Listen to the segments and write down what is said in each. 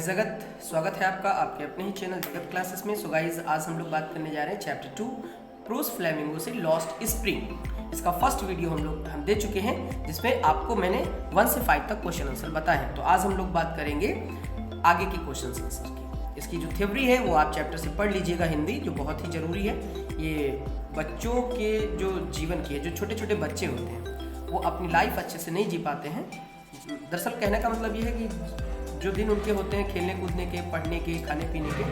जगत, स्वागत है आपका आपके अपने ही चैनल जगत क्लासेस में। सो गाइस, आज हम लोग बात करने जा रहे हैं चैप्टर 2 प्रोस फ्लेमिंगो से लॉस्ट स्प्रिंग। इसका फर्स्ट वीडियो हम दे चुके हैं, जिसमें आपको मैंने 1 से 5 तक क्वेश्चन आंसर बताए हैं। तो आज हम लोग बात करेंगे आगे के क्वेश्चन आंसर की। इसकी जो थ्योरी है वो आप चैप्टर से पढ़ लीजिएगा, हिंदी, जो बहुत ही ज़रूरी है। ये बच्चों के जो जीवन की है, जो छोटे छोटे बच्चे होते हैं वो अपनी लाइफ अच्छे से नहीं जी पाते हैं। दरअसल कहने का मतलब ये है कि जो दिन उनके होते हैं खेलने कूदने के, पढ़ने के, खाने पीने के,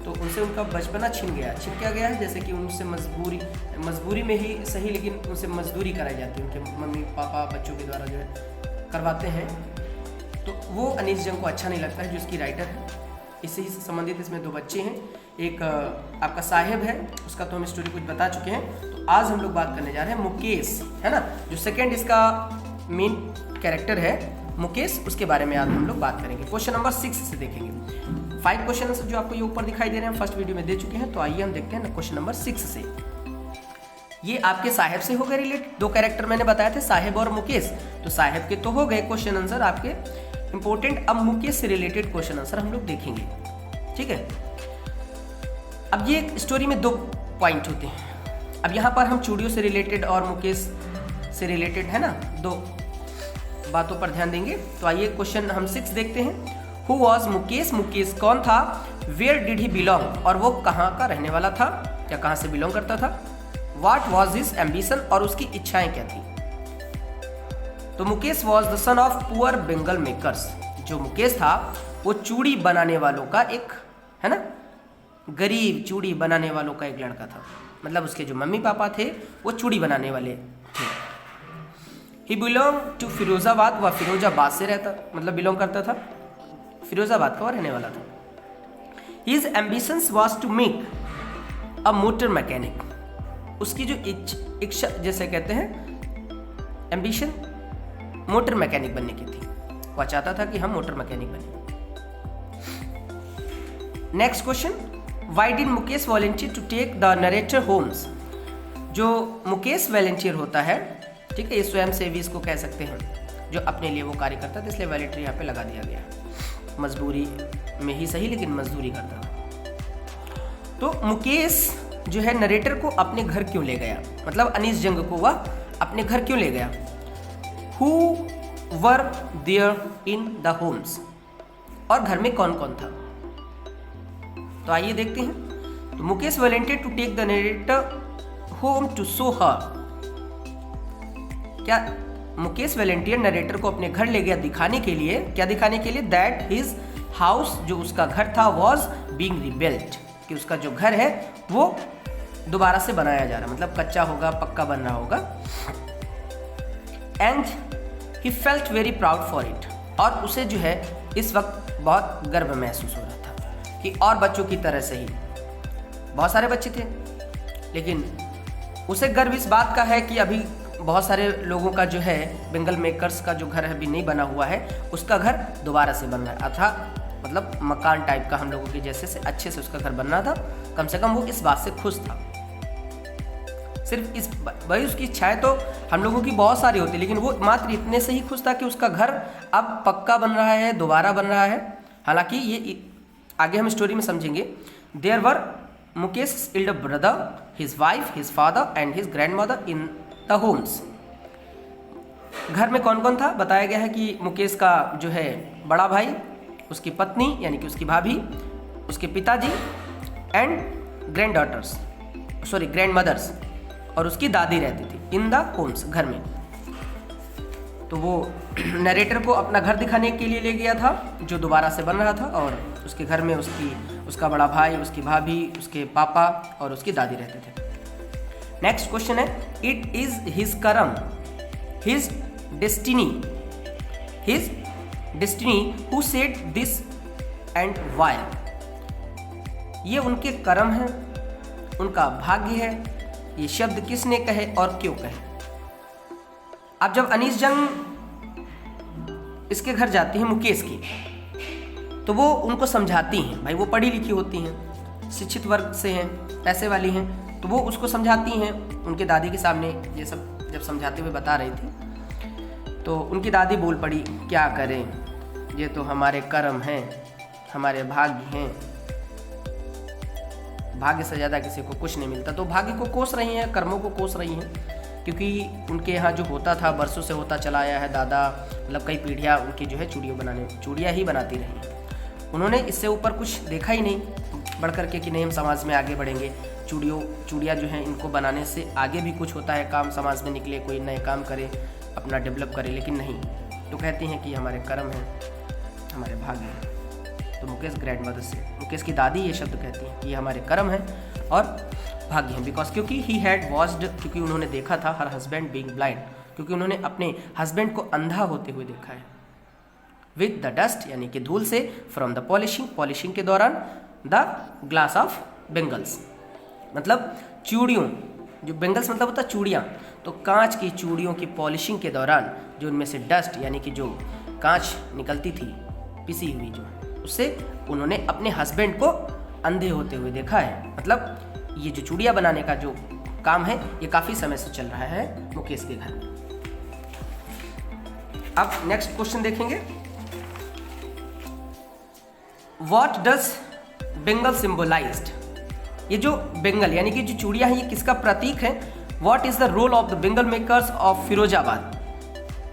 तो उनसे उनका बचपना छिन क्या गया है। जैसे कि उनसे मजबूरी में ही सही, लेकिन उनसे मजदूरी कराई जाती है, उनके मम्मी पापा बच्चों के द्वारा जो है करवाते हैं। तो वो अनीस जंग को अच्छा नहीं लगता है, जो इसकी राइटर है। इससे ही संबंधित इसमें 2 बच्चे हैं। एक आपका साहेब है, उसका तो हम स्टोरी कुछ बता चुके हैं। तो आज हम लोग बात करने जा रहे हैं मुकेश, है ना, जो सेकेंड इसका मेन कैरेक्टर है मुकेश, उसके बारे में आज हम लोग बात करेंगे। क्वेश्चन नंबर 6 से देखेंगे। 5 क्वेश्चन जो आपको ये ऊपर दिखाई दे रहे हैं फर्स्ट वीडियो में दे चुके हैं। तो आइए हम देखते हैं क्वेश्चन नंबर 6 से। ये आपके साहेब से हो गए रिलेटेड। 2 कैरेक्टर मैंने बताए थे, साहेब और मुकेश। तो साहेब के तो हो गए क्वेश्चन आंसर आपके इंपॉर्टेंट। अब मुकेश से रिलेटेड क्वेश्चन आंसर हम लोग देखेंगे, ठीक है। अब ये स्टोरी में 2 पॉइंट होते हैं। अब यहाँ पर हम चूड़ियों से रिलेटेड और मुकेश से रिलेटेड, है ना, 2 बातों पर ध्यान देंगे। तो आइए क्वेश्चन हम 6 देखते हैं। Who was Mukesh? मुकेश कौन था? Where did he belong? और वो कहाँ का रहने वाला था या कहाँ से बिलोंग करता था? What was his ambition? और उसकी इच्छाएं क्या थी? तो Mukesh was the son of poor Bengal makers. जो मुकेश था वो चूड़ी बनाने वालों का एक, है ना, गरीब चूड़ी बनाने वालों का एक लड़का था। मतलब उसके जो मम्मी पापा थे वो चूड़ी बनाने वाले थे। ही बिलोंग टू फिरोजाबाद। वह फिरोजाबाद से रहता, मतलब बिलोंग करता था, फिरोजाबाद का वह रहने वाला था। His ambitions was to make a motor mechanic. उसकी जो इच्छा, जैसे कहते हैं एम्बिशन, मोटर मैकेनिक बनने की थी। वह चाहता था कि हम मोटर मैकेनिक बने। Next question, why did Mukesh volunteer to take the narrator homes? जो मुकेश वॉलंटियर होता है, ठीक है, ये स्वयं सेवी इसको कह सकते हैं, जो अपने लिए वो कार्य करता था, इसलिए वॉलंटियर यहाँ पे लगा दिया गया। मजबूरी में ही सही, लेकिन मजदूरी करता था। तो मुकेश जो है नरेटर को अपने घर क्यों ले गया? मतलब अनीस जंग को वह अपने घर क्यों ले गया? Who were there in the homes? और घर में कौन कौन था? तो आइए देखते हैं। तो Mukesh volunteer to take the narrator home to show her. क्या मुकेश वॉलंटियर नरेटर को अपने घर ले गया दिखाने के लिए? क्या दिखाने के लिए? दैट हिज हाउस, जो उसका घर था, वॉज बीइंग रिबिल्ट, कि उसका जो घर है वो दोबारा से बनाया जा रहा, मतलब कच्चा होगा, पक्का बन रहा होगा। And he felt very proud for it. और उसे जो है इस वक्त बहुत गर्व महसूस हो रहा था कि और बच्चों की तरह से ही, बहुत सारे बच्चे थे, लेकिन उसे गर्व इस बात का है कि अभी बहुत सारे लोगों का जो है बेंगल मेकर्स का जो घर अभी नहीं बना हुआ है, उसका घर दोबारा से बन रहा है। अर्थात मतलब मकान टाइप का हम लोगों के जैसे से अच्छे से उसका घर बनना था। कम से कम वो इस बात से खुश था। सिर्फ इस भाई उसकी इच्छाएं तो हम लोगों की बहुत सारी होती, लेकिन वो मात्र इतने से ही खुश था कि उसका घर अब पक्का बन रहा है, दोबारा बन रहा है। हालांकि ये आगे हम स्टोरी में समझेंगे। There were Mukesh elder brother, his wife, his father and his grandmother in the homes. घर में कौन कौन था? बताया गया है कि मुकेश का जो है बड़ा भाई, उसकी पत्नी यानी कि उसकी भाभी, उसके पिताजी and granddaughters, sorry grandmothers, और उसकी दादी रहती थी इन द होम्स, घर में। तो वो नरेटर को अपना घर दिखाने के लिए ले गया था, जो दोबारा से बन रहा था, और उसके घर में उसका बड़ा भाई, उसकी भाभी, उसके पापा और उसकी दादी रहते थे। नेक्स्ट क्वेश्चन है, it is his karma, his destiny who said this and why? ये उनके कर्म है, उनका भाग्य है। ये शब्द किसने कहे और क्यों कहे? अब जब अनीस जंग इसके घर जाती है मुकेश की, तो वो उनको समझाती हैं। भाई वो पढ़ी लिखी होती हैं, शिक्षित वर्ग से हैं, पैसे वाली हैं, तो वो उसको समझाती हैं उनके दादी के सामने। ये सब जब समझाते हुए बता रही थी, तो उनकी दादी बोल पड़ी, क्या करें, ये तो हमारे कर्म हैं, हमारे भाग्य हैं, भाग्य से ज़्यादा किसी को कुछ नहीं मिलता। तो भाग्य को कोस रही हैं, कर्मों को कोस रही हैं, क्योंकि उनके यहाँ जो होता था बरसों से होता चला आया है। दादा मतलब कई पीढ़ियाँ उनकी जो है चूड़ियाँ ही बनाती रही हैं। उन्होंने इससे ऊपर कुछ देखा ही नहीं बढ़ करके कि नहीं हम समाज में आगे बढ़ेंगे, चूड़ियाँ जो हैं इनको बनाने से आगे भी कुछ होता है, काम समाज में निकले, कोई नए काम करे, अपना डेवलप करे। लेकिन नहीं, तो कहती हैं कि हमारे कर्म हैं, हमारे भाग्य हैं। तो मुकेश ग्रैंडमदर से, मुकेश की दादी ये शब्द कहती हैं कि ये हमारे कर्म हैं और भाग्य हैं। बिकॉज क्योंकि ही हैड वॉच्ड, क्योंकि उन्होंने देखा था, हर हस्बैंड बीइंग ब्लाइंड, क्योंकि उन्होंने अपने हस्बैंड को अंधा होते हुए देखा है। विद द डस्ट यानी कि धूल से, फ्रॉम द पॉलिशिंग के दौरान, द ग्लास ऑफ बेंगल्स मतलब चूड़ियों, जो बेंगल्स मतलब होता है चूड़ियाँ, तो कांच की चूड़ियों की पॉलिशिंग के दौरान जो उनमें से डस्ट यानी कि जो कांच निकलती थी पिसी हुई, जो उससे उन्होंने अपने हस्बैंड को अंधे होते हुए देखा है। मतलब ये जो चूड़ियाँ बनाने का जो काम है ये काफ़ी समय से चल रहा है मुकेश के घर में। अब नेक्स्ट क्वेश्चन देखेंगे, व्हाट डज बेंगल सिंबलाइज्ड। ये जो बेंगल यानी कि जो चूड़ियाँ हैं ये किसका प्रतीक है। What is the role of the bangle makers of Firozabad.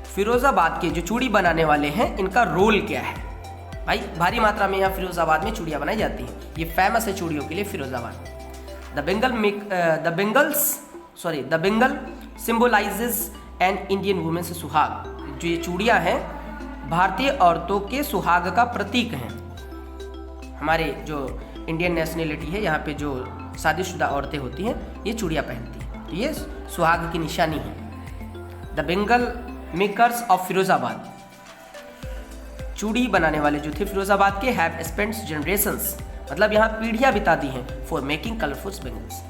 Firozabad के जो चूड़ी बनाने वाले हैं इनका रोल क्या है। भाई भारी मात्रा में यहाँ फिरोजाबाद में चूड़ियाँ बनाई जाती हैं, ये फेमस है चूड़ियों के लिए Firozabad. The bangle symbolises an Indian women's suhag. जो ये चूड़ियाँ हैं भारतीय औरतों के सुहाग का प्रतीक हैं। हमारे जो इंडियन नेशनलिटी है, यहाँ पे जो शादीशुदा औरतें होती हैं ये चूड़ियाँ पहनती हैं, तो ये सुहाग की निशानी है। The bangle makers of Firozabad, चूड़ी बनाने वाले जो थे फिरोजाबाद के, हैव स्पेंट जनरेशंस मतलब यहाँ पीढ़ियाँ बिता दी हैं, फॉर मेकिंग कलरफुल बेंगल्स,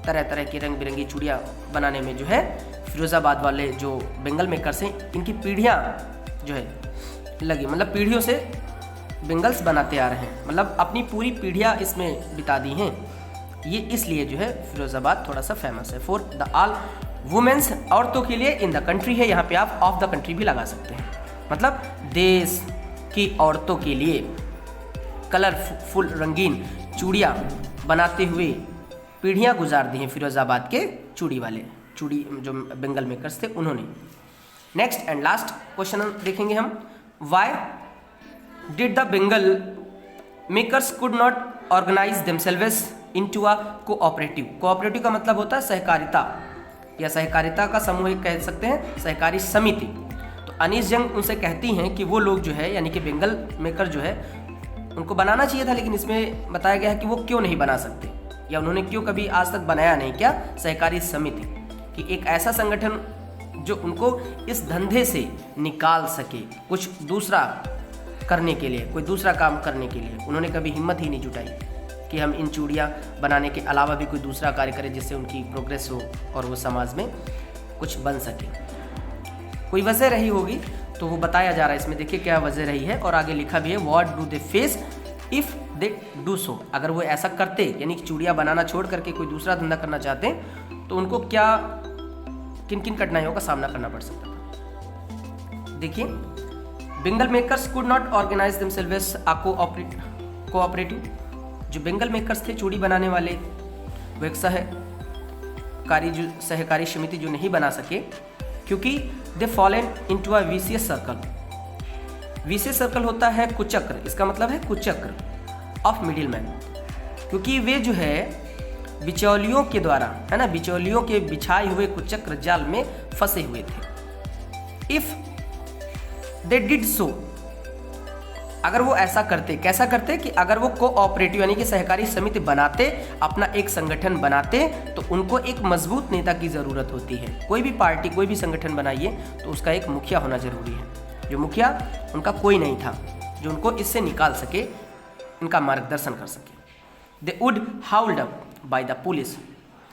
तरह तरह की रंग बिरंगी चूड़ियाँ बनाने में जो है फिरोजाबाद वाले जो बेंगल मेकर्स हैं इनकी पीढ़ियाँ जो है लगी, मतलब पीढ़ियों से बेंगल्स बनाते आ रहे हैं, मतलब अपनी पूरी पीढ़ियाँ इसमें बिता दी हैं। ये इसलिए जो है फिरोजाबाद थोड़ा सा फेमस है। फॉर द ऑल वुमेन्स, औरतों के लिए, इन द कंट्री है, यहाँ पे आप ऑफ द कंट्री भी लगा सकते हैं, मतलब देश की औरतों के लिए कलरफुल रंगीन चूड़ियाँ बनाते हुए पीढ़ियाँ गुजार दी हैं फिरोजाबाद के चूड़ी जो बेंगल मेकर्स थे उन्होंने। नेक्स्ट एंड लास्ट क्वेश्चन देखेंगे हम, why did the bangle makers could not organise themselves into a cooperative. Cooperative का मतलब होता है सहकारिता या सहकारिता का समूह कह सकते हैं, सहकारी समिति। तो अनीस जंग उनसे कहती हैं कि वो लोग जो है यानी कि बेंगल मेकर जो है उनको बनाना चाहिए था, लेकिन इसमें बताया गया है कि वो क्यों नहीं बना सकते या उन्होंने क्यों कभी आज तक बनाया नहीं क्या सहकारी समिति, कि एक ऐसा संगठन जो उनको इस धंधे से निकाल सके, कुछ दूसरा करने के लिए, कोई दूसरा काम करने के लिए। उन्होंने कभी हिम्मत ही नहीं जुटाई कि हम इन चूड़ियाँ बनाने के अलावा भी कोई दूसरा कार्य करें जिससे उनकी प्रोग्रेस हो और वो समाज में कुछ बन सके। कोई वजह रही होगी तो वो बताया जा रहा है इसमें, देखिए क्या वजह रही है और आगे लिखा भी है, what do they face if they do so. अगर वो ऐसा करते यानी कि चूड़ियाँ बनाना छोड़ करके कोई दूसरा धंधा करना चाहते तो उनको क्या किन किन कठिनाइयों का सामना करना पड़ सकता था। देखिए, bangle makers could not organise themselves a cooperative. जो बेंगल मेकर्स थे चूड़ी बनाने वाले, वो एक सहकारी समिति जो नहीं बना सके, क्योंकि they fallen into a vicious circle. Vicious circle होता है कुचक्र, इसका मतलब है कुचक्र ऑफ मिडिल मैन, क्योंकि वे जो है बिचौलियों के द्वारा, है ना, बिचौलियों के बिछाए हुए कुचक्र जाल में फंसे हुए थे। इफ दे डिड सो, अगर वो ऐसा करते, कैसा करते कि अगर वो कोऑपरेटिव यानी कि सहकारी समिति बनाते, अपना एक संगठन बनाते, तो उनको एक मजबूत नेता की ज़रूरत होती है। कोई भी पार्टी, कोई भी संगठन बनाइए तो उसका एक मुखिया होना जरूरी है। जो मुखिया उनका कोई नहीं था जो उनको इससे निकाल सके, इनका मार्गदर्शन कर सके। They would hauled up by the police.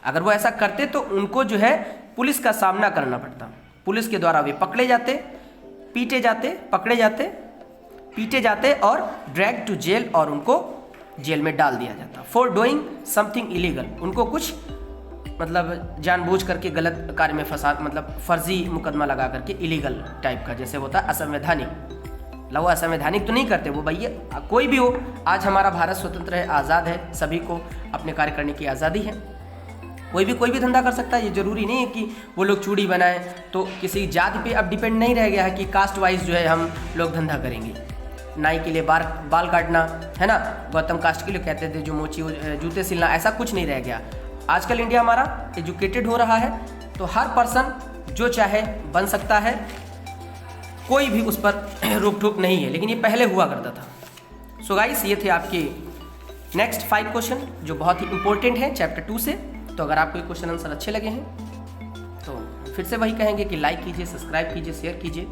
अगर वो ऐसा करते तो उनको जो है पुलिस का सामना करना पड़ता। पुलिस के द्वारा वे पकड़े जाते, पीटे जाते, पकड़े जाते, पीटे जाते और ड्रैग टू जेल, और उनको जेल में डाल दिया जाता। फॉर डूइंग समथिंग इलीगल, उनको कुछ मतलब जानबूझ करके गलत कार्य में फंसा, मतलब फर्जी मुकदमा लगा करके, इलीगल टाइप का, जैसे होता है असंवैधानिक मतलब वो असंवैधानिक तो नहीं करते वो भैया, कोई भी हो। आज हमारा भारत स्वतंत्र है, आज़ाद है, सभी को अपने कार्य करने की आज़ादी है। कोई भी धंधा कर सकता है। ये जरूरी नहीं है कि वो लोग चूड़ी बनाएं, तो किसी जाति पे अब डिपेंड नहीं रह गया है कि कास्ट वाइज जो है हम लोग धंधा करेंगे। नाई के लिए बाल काटना है ना, गौतम कास्ट के लिए कहते थे जो मोची जूते सिलना, ऐसा कुछ नहीं रह गया। आजकल इंडिया हमारा एजुकेटेड हो रहा है, तो हर पर्सन जो चाहे बन सकता है, कोई भी उस पर रोक टोक नहीं है। लेकिन ये पहले हुआ करता था। सो गाइस, ये थे आपके नेक्स्ट 5 क्वेश्चन जो बहुत ही इंपॉर्टेंट हैं चैप्टर 2 से। तो अगर आपको ये क्वेश्चन आंसर अच्छे लगे हैं तो फिर से वही कहेंगे कि लाइक कीजिए, सब्सक्राइब कीजिए, शेयर कीजिए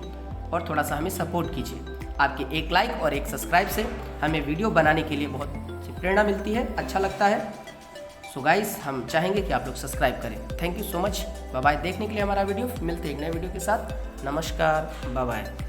और थोड़ा सा हमें सपोर्ट कीजिए। आपके एक लाइक और एक सब्सक्राइब से हमें वीडियो बनाने के लिए बहुत सी प्रेरणा मिलती है, अच्छा लगता है। सो गाइस, हम चाहेंगे कि आप लोग सब्सक्राइब करें। Thank you so much, bye bye. देखने के लिए हमारा वीडियो, मिलते हैं एक नए वीडियो के साथ। नमस्कार, बाय बाय।